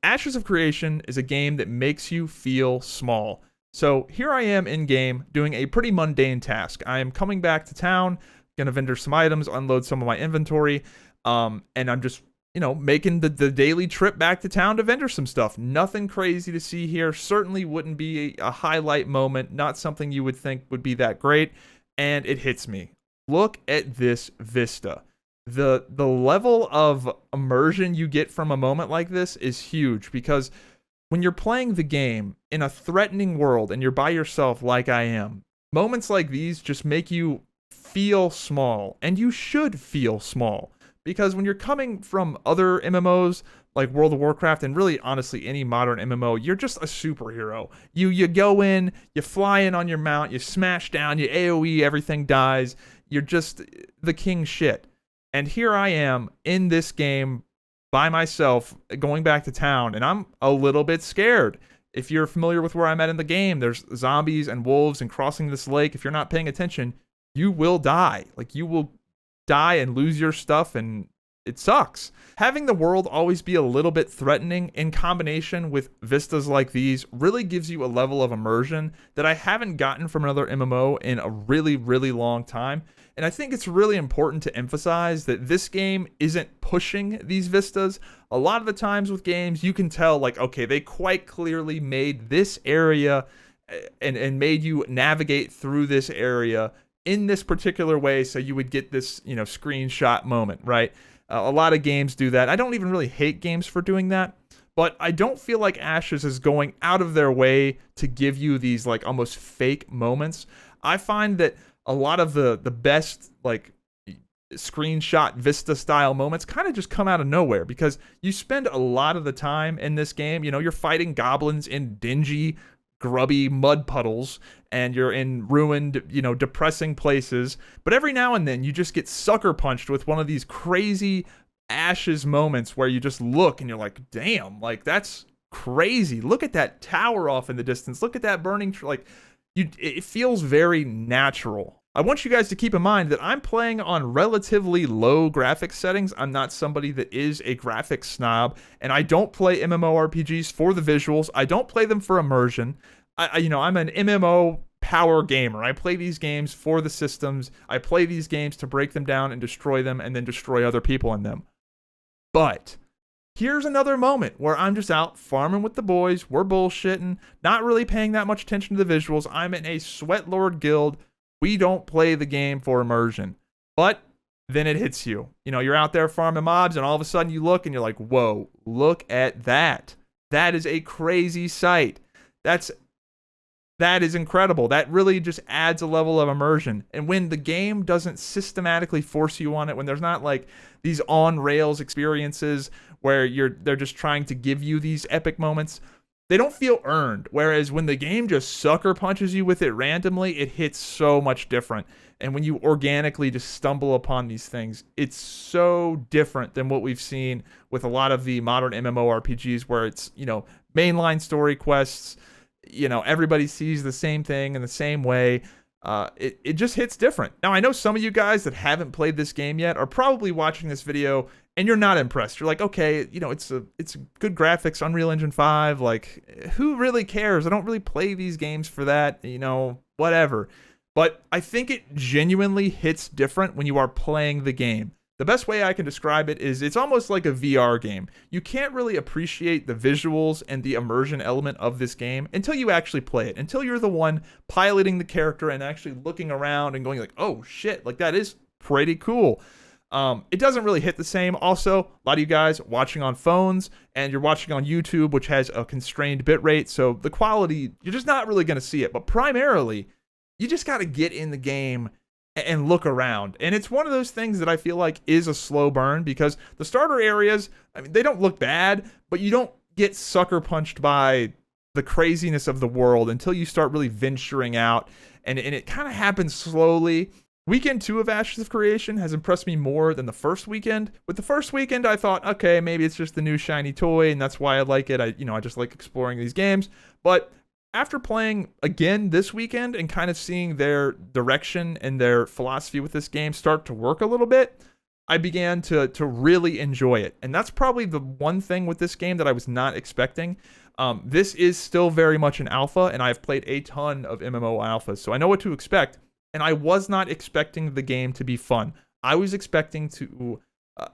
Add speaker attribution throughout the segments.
Speaker 1: Ashes of Creation is a game that makes you feel small. So here I am in game doing a pretty mundane task. I am coming back to town, gonna vendor some items, unload some of my inventory, and I'm just making the daily trip back to town to vendor some stuff. Nothing crazy to see here. Certainly wouldn't be a highlight moment. Not something you would think would be that great. And it hits me. Look at this vista. The level of immersion you get from a moment like this is huge because when you're playing the game in a threatening world and you're by yourself like I am, moments like these just make you feel small, and you should feel small because when you're coming from other MMOs like World of Warcraft and really honestly any modern MMO, you're just a superhero. You go in, you fly in on your mount, you smash down, you AoE, everything dies. You're just the king shit. And here I am in this game by myself going back to town, and I'm a little bit scared. If you're familiar with where I'm at in the game, there's zombies and wolves, and crossing this lake, if you're not paying attention, you will die. Like, you will die and lose your stuff, and it sucks. Having the world always be a little bit threatening in combination with vistas like these really gives you a level of immersion that I haven't gotten from another MMO in a really, really long time. And I think it's really important to emphasize that this game isn't pushing these vistas. A lot of the times with games, you can tell, like, okay, they quite clearly made this area and made you navigate through this area in this particular way so you would get this, screenshot moment, right? A lot of games do that. I don't even really hate games for doing that, but I don't feel like Ashes is going out of their way to give you these, like, almost fake moments. I find that a lot of the best, like, screenshot Vista style moments kind of just come out of nowhere because you spend a lot of the time in this game, you're fighting goblins in dingy, grubby mud puddles, and you're in ruined, depressing places. But every now and then you just get sucker punched with one of these crazy Ashes moments where you just look and you're like, damn, like, that's crazy. Look at that tower off in the distance. Look at that burning, it feels very natural. I want you guys to keep in mind that I'm playing on relatively low graphics settings. I'm not somebody that is a graphics snob, and I don't play MMORPGs for the visuals. I don't play them for immersion. I'm an MMO power gamer. I play these games for the systems. I play these games to break them down and destroy them and then destroy other people in them. But here's another moment where I'm just out farming with the boys. We're bullshitting, not really paying that much attention to the visuals. I'm in a Sweat Lord guild. We don't play the game for immersion. But then it hits you. You're out there farming mobs, and all of a sudden you look and you're like, whoa, look at that. That is a crazy sight. That is incredible. That really just adds a level of immersion. And when the game doesn't systematically force you on it, when there's not like these on-rails experiences where they're just trying to give you these epic moments, they don't feel earned. Whereas when the game just sucker punches you with it randomly, it hits so much different. And when you organically just stumble upon these things, it's so different than what we've seen with a lot of the modern MMORPGs where it's, mainline story quests, everybody sees the same thing in the same way. It just hits different. Now, I know some of you guys that haven't played this game yet are probably watching this video and you're not impressed. You're like, okay, it's good graphics, Unreal Engine 5. Like, who really cares? I don't really play these games for that, whatever. But I think it genuinely hits different when you are playing the game. The best way I can describe it is it's almost like a VR game. You can't really appreciate the visuals and the immersion element of this game until you actually play it, until you're the one piloting the character and actually looking around and going like, oh shit, like, that is pretty cool. It doesn't really hit the same. Also, a lot of you guys watching on phones and you're watching on YouTube, which has a constrained bitrate, so the quality, you're just not really going to see it. But primarily, you just got to get in the game and look around. And it's one of those things that I feel like is a slow burn because the starter areas, they don't look bad, but you don't get sucker punched by the craziness of the world until you start really venturing out. And it kind of happens slowly. Weekend 2 of Ashes of Creation has impressed me more than the first weekend. With the first weekend, I thought, okay, maybe it's just the new shiny toy, and that's why I like it. I just like exploring these games. But after playing again this weekend and kind of seeing their direction and their philosophy with this game start to work a little bit, I began to really enjoy it. And that's probably the one thing with this game that I was not expecting. This is still very much an alpha, and I've played a ton of MMO alphas, so I know what to expect. And I was not expecting the game to be fun. I was expecting to,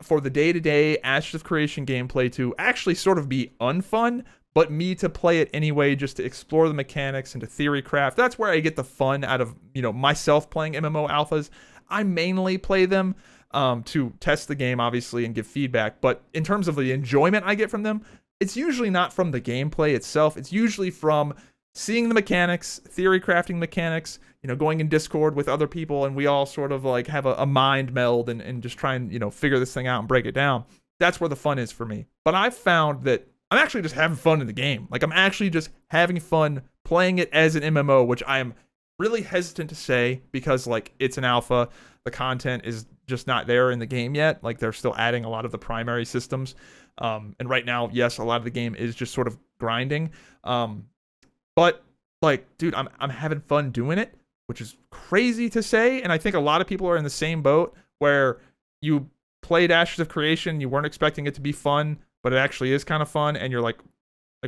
Speaker 1: for the day-to-day Ashes of Creation gameplay to actually sort of be unfun, but me to play it anyway, just to explore the mechanics and to theory craft. That's where I get the fun out of, myself playing MMO alphas. I mainly play them to test the game, obviously, and give feedback. But in terms of the enjoyment I get from them, it's usually not from the gameplay itself. It's usually from seeing the mechanics, theory crafting mechanics, going in Discord with other people, and we all sort of like have a mind meld and just try and, figure this thing out and break it down. That's where the fun is for me. But I've found that I'm actually just having fun in the game. Like, I'm actually just having fun playing it as an MMO, which I am really hesitant to say because, like, it's an alpha. The content is just not there in the game yet. Like, they're still adding a lot of the primary systems. And right now, yes, a lot of the game is just sort of grinding. But, like, dude, I'm having fun doing it, which is crazy to say. And I think a lot of people are in the same boat where you played Ashes of Creation, you weren't expecting it to be fun, but it actually is kind of fun, and you're like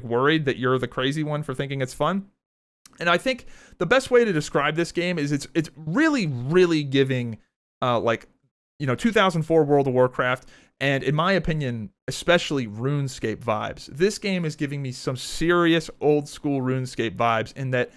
Speaker 1: worried that you're the crazy one for thinking it's fun. And I think the best way to describe this game is it's really, really giving 2004 World of Warcraft, and in my opinion, especially RuneScape vibes. This game is giving me some serious old school RuneScape vibes in that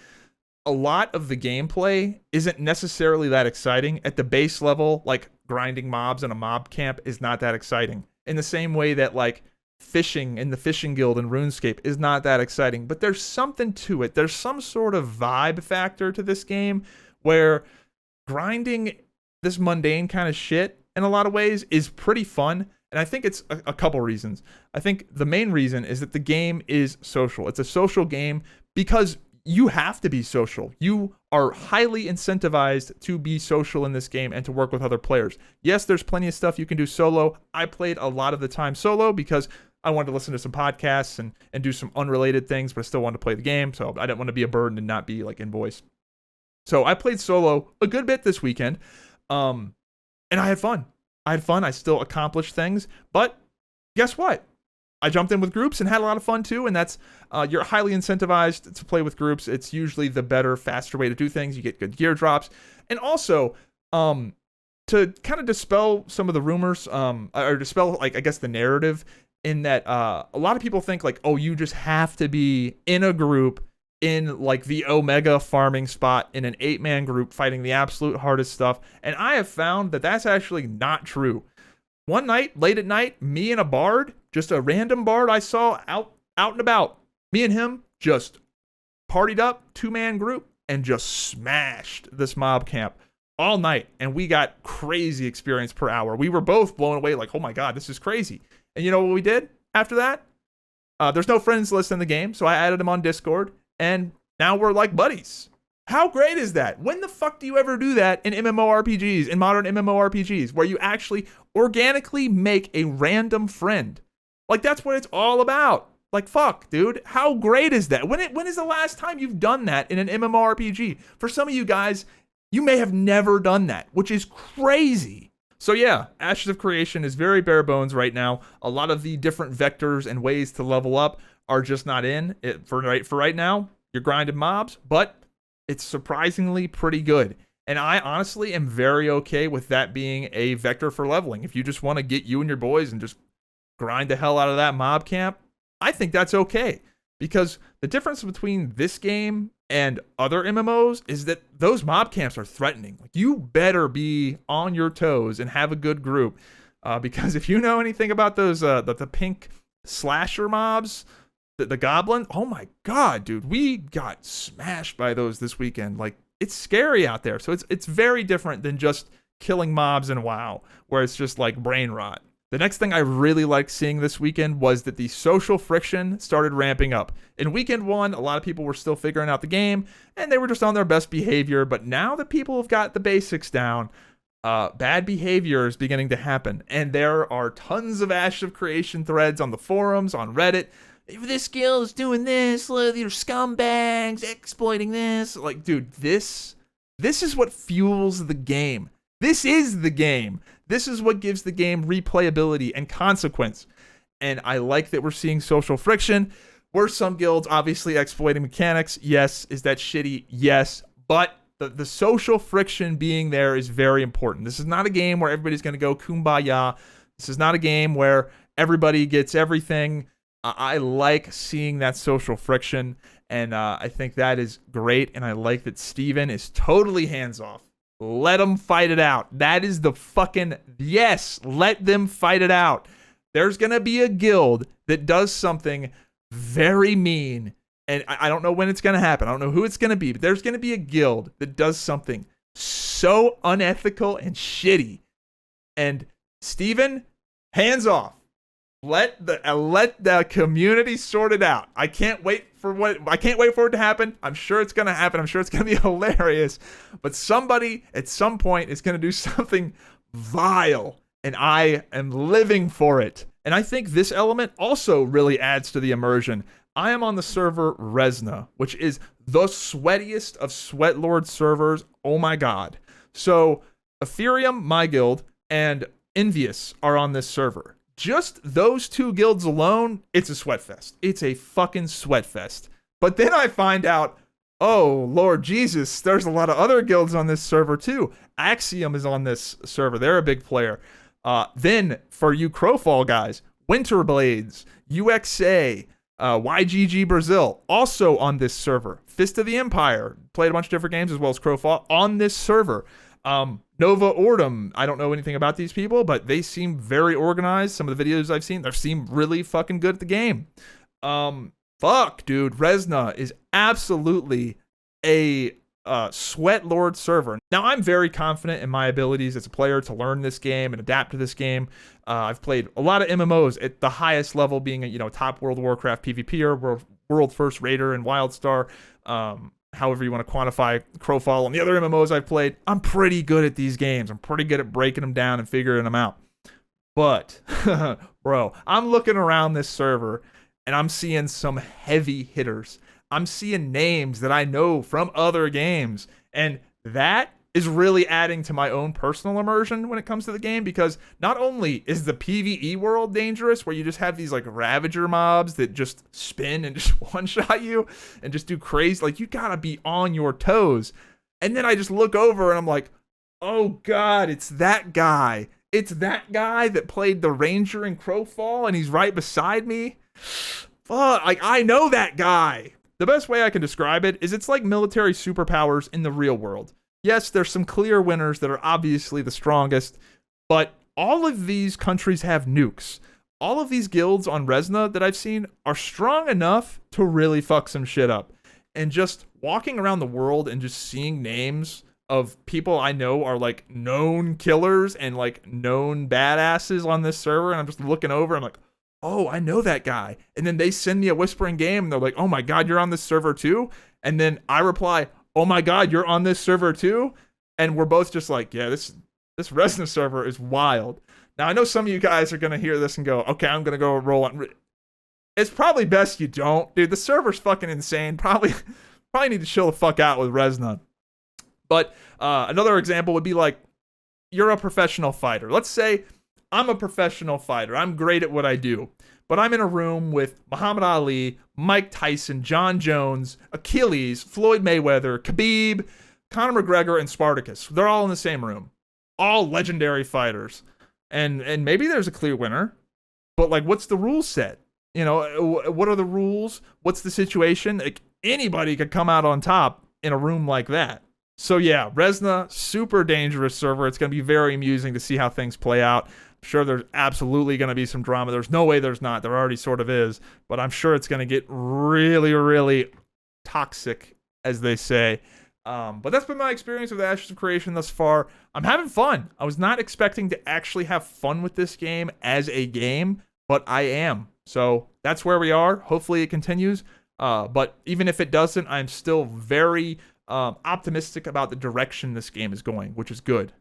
Speaker 1: a lot of the gameplay isn't necessarily that exciting. At the base level, like grinding mobs in a mob camp is not that exciting. In the same way that like fishing in the fishing guild in RuneScape is not that exciting, but there's something to it. There's some sort of vibe factor to this game where grinding this mundane kind of shit in a lot of ways is pretty fun. And I think it's a couple reasons. I think the main reason is that the game is social. It's a social game because you have to be social. You are highly incentivized to be social in this game and to work with other players. Yes, there's plenty of stuff you can do solo. I played a lot of the time solo because I wanted to listen to some podcasts and do some unrelated things, but I still wanted to play the game. So I didn't want to be a burden and not be like in voice. So I played solo a good bit this weekend. And I had fun. I still accomplished things, but guess what? I jumped in with groups and had a lot of fun too. And that's, you're highly incentivized to play with groups. It's usually the better, faster way to do things. You get good gear drops. And also, to kind of dispel some of the rumors, or dispel, like, I guess the narrative in that, a lot of people think like, oh, you just have to be in a group in like the Omega farming spot in an 8-man group fighting the absolute hardest stuff. And I have found that that's actually not true. One night, late at night, me and a bard, just a random bard I saw out and about, me and him just partied up, 2-man group, and just smashed this mob camp all night. And we got crazy experience per hour. We were both blown away like, oh my God, this is crazy. And you know what we did after that? There's no friends list in the game, so I added him on Discord. And now we're like buddies. How great is that? When the fuck do you ever do that in MMORPGs, in modern MMORPGs, where you actually organically make a random friend? Like, that's what it's all about. Like, fuck, dude. How great is that? When is the last time you've done that in an MMORPG? For some of you guys, you may have never done that, which is crazy. So yeah, Ashes of Creation is very bare bones right now. A lot of the different vectors and ways to level up are just not in it for right now. You're grinding mobs, but it's surprisingly pretty good. And I honestly am very okay with that being a vector for leveling. If you just want to get you and your boys and just grind the hell out of that mob camp, I think that's okay. Because the difference between this game and other MMOs is that those mob camps are threatening. Like, you better be on your toes and have a good group. Because if you know anything about those, the pink slasher mobs, the goblin, oh my God, dude, we got smashed by those this weekend. Like, it's scary out there. So it's very different than just killing mobs in WoW, where it's just like brain rot. The next thing I really liked seeing this weekend was that the social friction started ramping up. In weekend 1, a lot of people were still figuring out the game, and they were just on their best behavior. But now that people have got the basics down, bad behavior is beginning to happen. And there are tons of Ashes of Creation threads on the forums, on Reddit. If this guild is doing this, you're scumbags exploiting this. Like, dude, this is what fuels the game. This is the game. This is what gives the game replayability and consequence. And I like that we're seeing social friction. Were some guilds obviously exploiting mechanics? Yes. Is that shitty? Yes. But the social friction being there is very important. This is not a game where everybody's going to go kumbaya. This is not a game where everybody gets everything. I like seeing that social friction, and I think that is great, and I like that Steven is totally hands-off. Let them fight it out. That is the fucking... Yes, let them fight it out. There's going to be a guild that does something very mean, and I don't know when it's going to happen. I don't know who it's going to be, but there's going to be a guild that does something so unethical and shitty. And Steven, hands off. Let the community sort it out. I can't wait for it to happen. I'm sure it's going to happen. I'm sure it's going to be hilarious. But somebody at some point is going to do something vile, and I am living for it. And I think this element also really adds to the immersion. I am on the server Resna, which is the sweatiest of Sweatlord servers. Oh my god. So Ethereum, my guild, and Envious are on this server. Just those two guilds alone, it's a sweat fest. It's a fucking sweat fest. But then I find out, oh, Lord Jesus, there's a lot of other guilds on this server too. Axiom is on this server. They're a big player. Then, for you Crowfall guys, Winterblades, UXA, YGG Brazil, also on this server. Fist of the Empire, played a bunch of different games as well as Crowfall, on this server. Nova Ordum, I don't know anything about these people, but they seem very organized. Some of the videos I've seen, they seem really fucking good at the game. Fuck, dude, Resna is absolutely a sweat lord server. Now, I'm very confident in my abilities as a player to learn this game and adapt to this game. I've played a lot of MMOs at the highest level, being a top World of Warcraft PvPer, world first raider in WildStar. However you want to quantify Crowfall and the other MMOs I've played. I'm pretty good at these games. I'm pretty good at breaking them down and figuring them out. But, bro, I'm looking around this server and I'm seeing some heavy hitters. I'm seeing names that I know from other games. And that is really adding to my own personal immersion when it comes to the game, because not only is the PvE world dangerous, where you just have these like Ravager mobs that just spin and just one-shot you and just do crazy, like you gotta be on your toes. And then I just look over and I'm like, oh god, it's that guy. It's that guy that played the Ranger in Crowfall, and he's right beside me. Fuck, like I know that guy. The best way I can describe it is it's like military superpowers in the real world. Yes, there's some clear winners that are obviously the strongest, but all of these countries have nukes. All of these guilds on Resna that I've seen are strong enough to really fuck some shit up. And just walking around the world and just seeing names of people I know are like known killers and like known badasses on this server, and I'm just looking over, I'm like, oh, I know that guy. And then they send me a whispering game and they're like, oh my god, you're on this server too? And then I reply, oh my god, you're on this server too? And we're both just like, yeah, this Resna server is wild. Now, I know some of you guys are going to hear this and go, okay, I'm going to go roll on. It's probably best you don't. Dude, the server's fucking insane. Probably need to chill the fuck out with Resna. But another example would be like, you're a professional fighter. Let's say I'm a professional fighter. I'm great at what I do. But I'm in a room with Muhammad Ali, Mike Tyson, John Jones, Achilles, Floyd Mayweather, Khabib, Conor McGregor, and Spartacus. They're all in the same room. All legendary fighters. And maybe there's a clear winner. But, like, what's the rule set? What are the rules? What's the situation? Like, anybody could come out on top in a room like that. So, yeah, Resna, super dangerous server. It's going to be very amusing to see how things play out. Sure, there's absolutely going to be some drama. There's no way there's not. There already sort of is. But I'm sure it's going to get really, really toxic, as they say. But that's been my experience with Ashes of Creation thus far. I'm having fun. I was not expecting to actually have fun with this game as a game, but I am. So that's where we are. Hopefully it continues. But even if it doesn't, I'm still very optimistic about the direction this game is going, which is good.